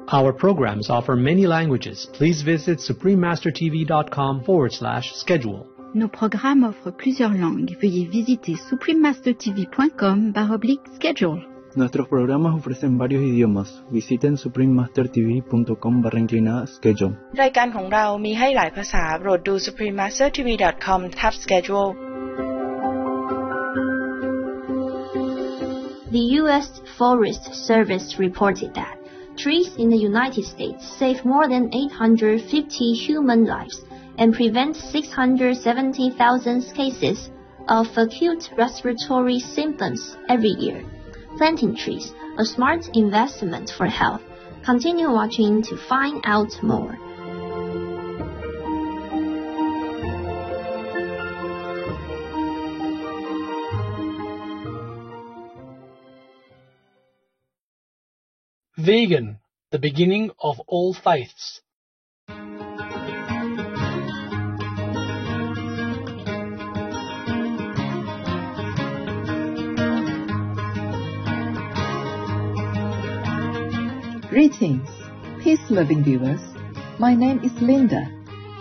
Our programs offer many languages. Please visit suprememastertv.com/schedule. Nos programmes offrent plusieurs langues. Veuillez visiter suprememastertv.com/schedule. Nuestros programas ofrecen varios idiomas. Visiten suprememastertv.com/schedule. รายการของเรามีให้หลายภาษาโปรดดู suprememastertv.com/schedule. The U.S. Forest Service reported that trees in the United States save more than 850 human lives and prevent 670,000 cases of acute respiratory symptoms every year. Planting trees, a smart investment for health. Continue watching to find out more. Vegan, the beginning of all faiths. Greetings, peace-loving viewers. My name is Linda.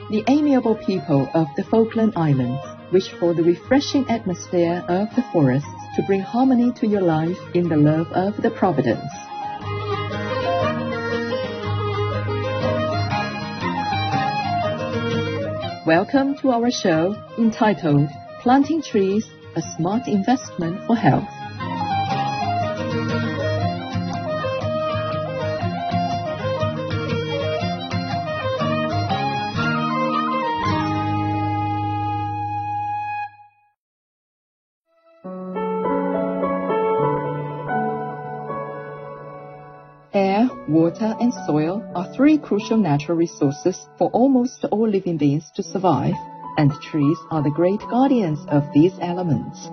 The amiable people of the Falkland Islands wish for the refreshing atmosphere of the forests to bring harmony to your life in the love of the Providence. Welcome to our show entitled Planting Trees, a Smart Investment for Health. Air, water, and soil are three crucial natural resources for almost all living beings to survive, and trees are the great guardians of these elements.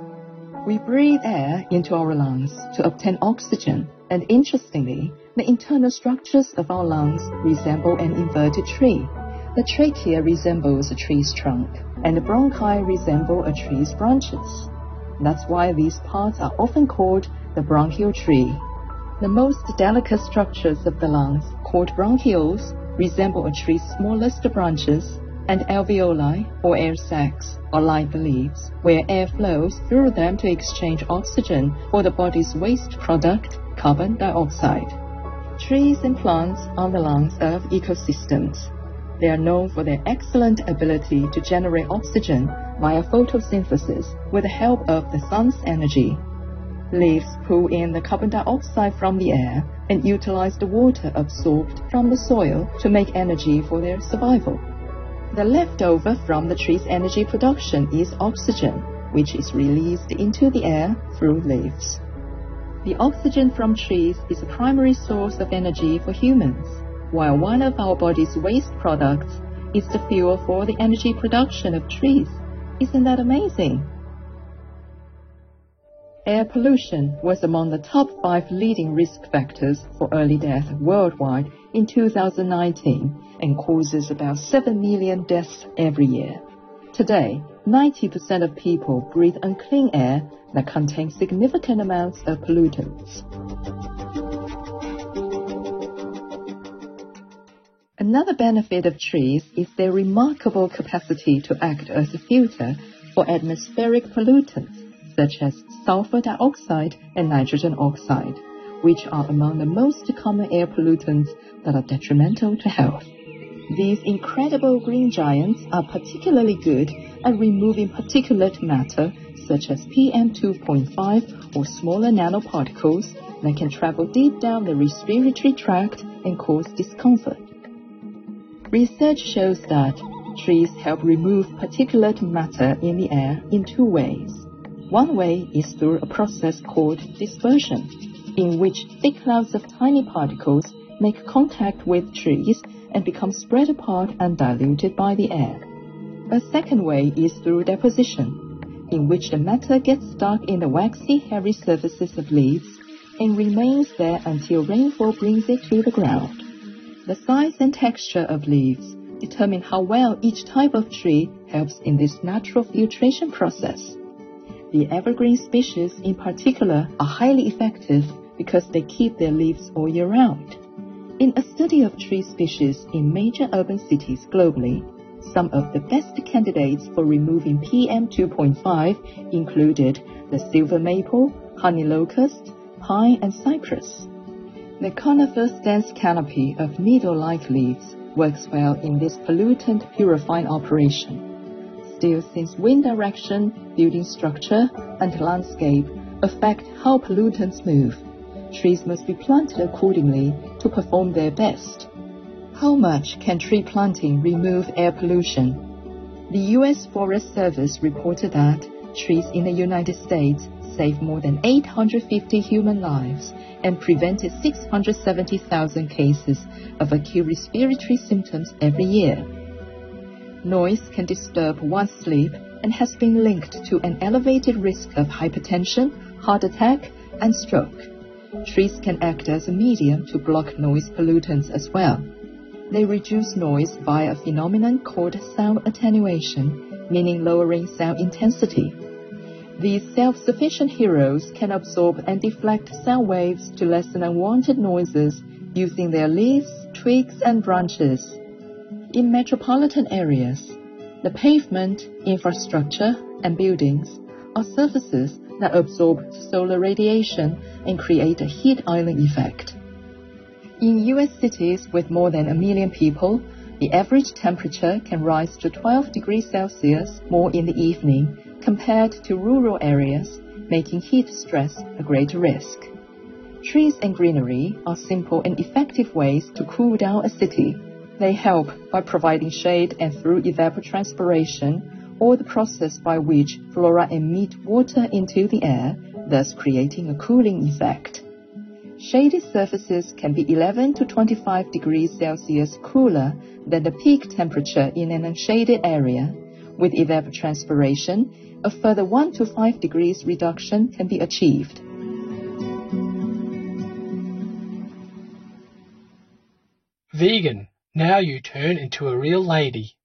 We breathe air into our lungs to obtain oxygen, and interestingly, the internal structures of our lungs resemble an inverted tree. The trachea resembles a tree's trunk, and the bronchi resemble a tree's branches. That's why these parts are often called the bronchial tree. The most delicate structures of the lungs, called bronchioles, resemble a tree's smallest branches, and alveoli, or air sacs, are like the leaves, where air flows through them to exchange oxygen for the body's waste product, carbon dioxide. Trees and plants are the lungs of ecosystems. They are known for their excellent ability to generate oxygen via photosynthesis with the help of the sun's energy. Leaves pull in the carbon dioxide from the air and utilize the water absorbed from the soil to make energy for their survival. The leftover from the tree's energy production is oxygen, which is released into the air through leaves. The oxygen from trees is a primary source of energy for humans, while one of our body's waste products is the fuel for the energy production of trees. Isn't that amazing? Air pollution was among the top 5 leading risk factors for early death worldwide in 2019 and causes about 7 million deaths every year. Today, 90% of people breathe unclean air that contains significant amounts of pollutants. Another benefit of trees is their remarkable capacity to act as a filter for atmospheric pollutants, such as sulfur dioxide and nitrogen oxide, which are among the most common air pollutants that are detrimental to health. These incredible green giants are particularly good at removing particulate matter, such as PM2.5 or smaller nanoparticles that can travel deep down the respiratory tract and cause discomfort. Research shows that trees help remove particulate matter in the air in 2 ways. One way is through a process called dispersion, in which thick clouds of tiny particles make contact with trees and become spread apart and diluted by the air. A second way is through deposition, in which the matter gets stuck in the waxy, hairy surfaces of leaves and remains there until rainfall brings it to the ground. The size and texture of leaves determine how well each type of tree helps in this natural filtration process. The evergreen species in particular are highly effective because they keep their leaves all year round. In a study of tree species in major urban cities globally, some of the best candidates for removing PM 2.5 included the silver maple, honey locust, pine, and cypress. The conifer's dense canopy of needle-like leaves works well in this pollutant purifying operation. Still, since wind direction, building structure, and landscape affect how pollutants move, trees must be planted accordingly to perform their best. How much can tree planting remove air pollution? The U.S. Forest Service reported that trees in the United States saved more than 850 human lives and prevented 670,000 cases of acute respiratory symptoms every year. Noise can disturb one's sleep and has been linked to an elevated risk of hypertension, heart attack, and stroke. Trees can act as a medium to block noise pollutants as well. They reduce noise via a phenomenon called sound attenuation, meaning lowering sound intensity. These self-sufficient heroes can absorb and deflect sound waves to lessen unwanted noises using their leaves, twigs, and branches. In metropolitan areas, the pavement, infrastructure, and buildings are surfaces that absorb solar radiation and create a heat island effect. In U.S. cities with more than 1 million people, the average temperature can rise to 12 degrees Celsius more in the evening compared to rural areas, making heat stress a great risk. Trees and greenery are simple and effective ways to cool down a city. They help by providing shade and through evapotranspiration, or the process by which flora emit water into the air, thus creating a cooling effect. Shady surfaces can be 11 to 25 degrees Celsius cooler than the peak temperature in an unshaded area. With evapotranspiration, a further 1 to 5 degrees reduction can be achieved. Vegan, now you turn into a real lady.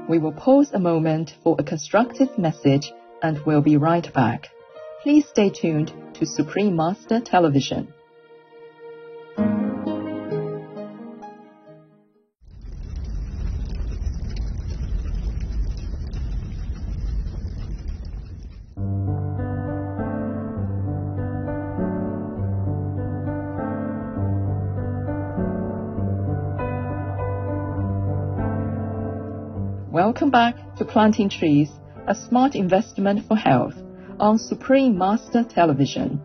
We will pause a moment for a constructive message and we'll be right back. Please stay tuned to Supreme Master Television. Welcome back to Planting Trees, a smart investment for health, on Supreme Master Television.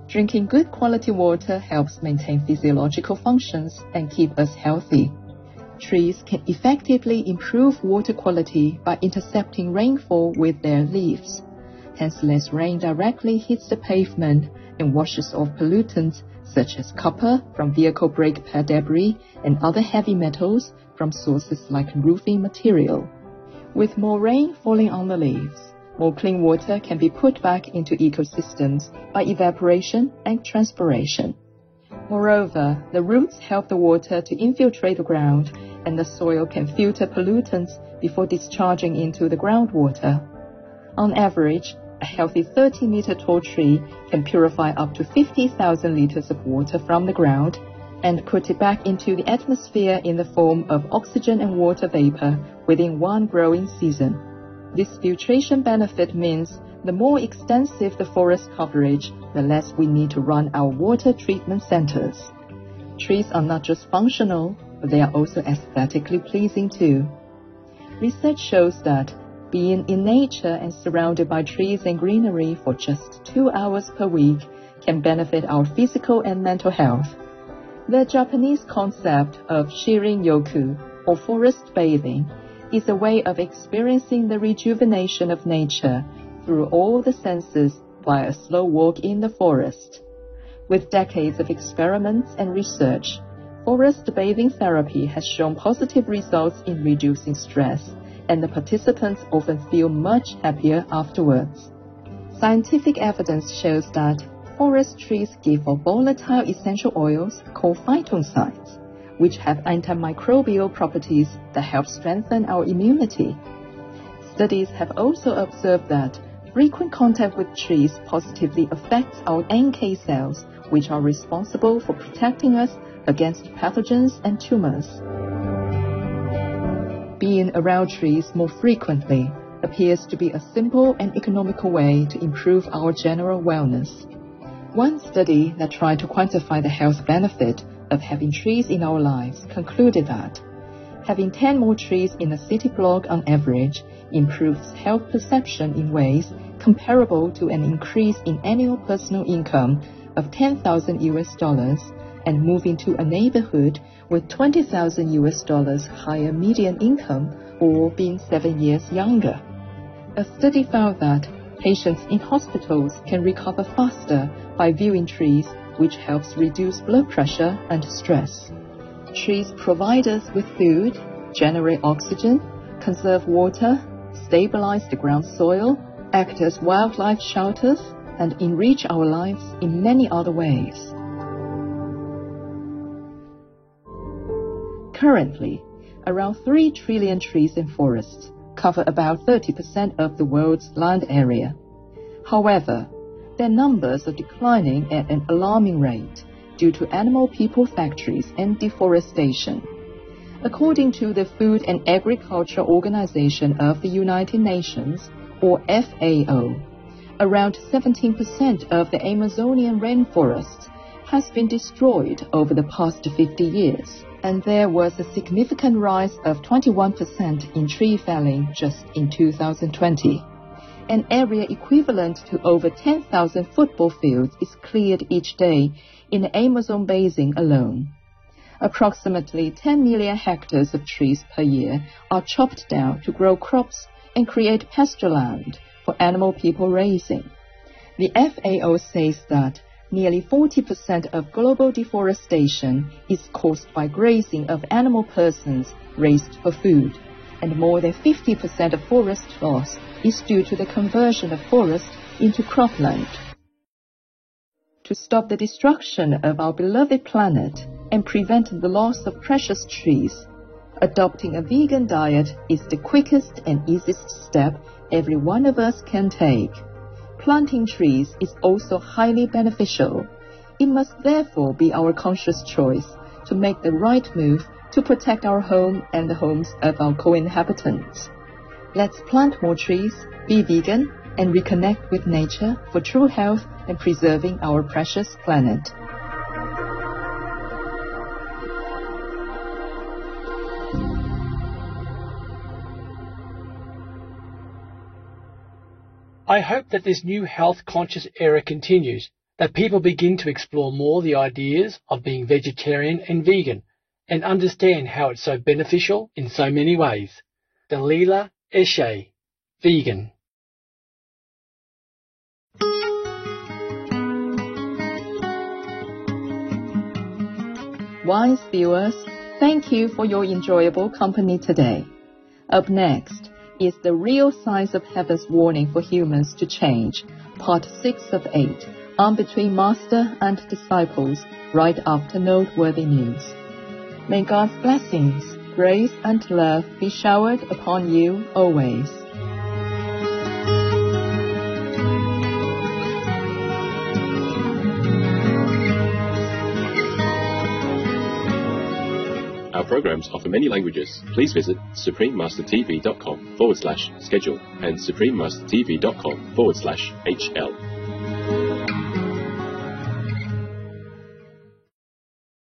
Drinking good quality water helps maintain physiological functions and keep us healthy. Trees can effectively improve water quality by intercepting rainfall with their leaves. Hence, less rain directly hits the pavement and washes off pollutants such as copper from vehicle brake pad debris and other heavy metals from sources like roofing material. With more rain falling on the leaves, more clean water can be put back into ecosystems by evaporation and transpiration. Moreover, the roots help the water to infiltrate the ground, and the soil can filter pollutants before discharging into the groundwater. On average, a healthy 30-meter tall tree can purify up to 50,000 liters of water from the ground and put it back into the atmosphere in the form of oxygen and water vapor within one growing season. This filtration benefit means the more extensive the forest coverage, the less we need to run our water treatment centers. Trees are not just functional, but they are also aesthetically pleasing too. Research shows that being in nature and surrounded by trees and greenery for just 2 hours per week can benefit our physical and mental health. The Japanese concept of Shirin-yoku, or forest bathing, is a way of experiencing the rejuvenation of nature through all the senses via a slow walk in the forest. With decades of experiments and research, forest bathing therapy has shown positive results in reducing stress, and the participants often feel much happier afterwards. Scientific evidence shows that forest trees give off volatile essential oils called phytoncides, which have antimicrobial properties that help strengthen our immunity. Studies have also observed that Frequent contact with trees positively affects our NK cells, which are responsible for protecting us against pathogens and tumors. Being around trees more frequently appears to be a simple and economical way to improve our general wellness. One study that tried to quantify the health benefit of having trees in our lives concluded that having 10 more trees in a city block on average improves health perception in ways comparable to an increase in annual personal income of $10,000 and moving to a neighborhood with $20,000 higher median income or being 7 years younger. A study found that patients in hospitals can recover faster by viewing trees, which helps reduce blood pressure and stress. Trees provide us with food, generate oxygen, conserve water, stabilize the ground soil, act as wildlife shelters, and enrich our lives in many other ways. Currently, around 3 trillion trees in forests cover about 30% of the world's land area. However, their numbers are declining at an alarming rate due to animal-people factories and deforestation. According to the Food and Agriculture Organization of the United Nations, or FAO, around 17% of the Amazonian rainforests has been destroyed over the past 50 years, and there was a significant rise of 21% in tree felling just in 2020. An area equivalent to over 10,000 football fields is cleared each day in the Amazon basin alone. Approximately 10 million hectares of trees per year are chopped down to grow crops and create pasture land for animal people raising. The FAO says that nearly 40% of global deforestation is caused by grazing of animal persons raised for food, and more than 50% of forest loss is due to the conversion of forest into cropland. To stop the destruction of our beloved planet and prevent the loss of precious trees, adopting a vegan diet is the quickest and easiest step every one of us can take. Planting trees is also highly beneficial. It must therefore be our conscious choice to make the right move to protect our home and the homes of our co-inhabitants. Let's plant more trees, be vegan, and reconnect with nature for true health and preserving our precious planet. I hope that this new health-conscious era continues, that people begin to explore more the ideas of being vegetarian and vegan, and understand how it's so beneficial in so many ways. Dalila Eshe, vegan. Wise viewers, thank you for your enjoyable company today. Up next is The Real Signs of Heaven's Warning for Humans to Change, Part 6 of 8, on Between Master and Disciples, right after Noteworthy News. May God's blessings, grace, and love be showered upon you always. Our programs offer many languages. Please visit suprememastertv.com/schedule and suprememastertv.com/HL.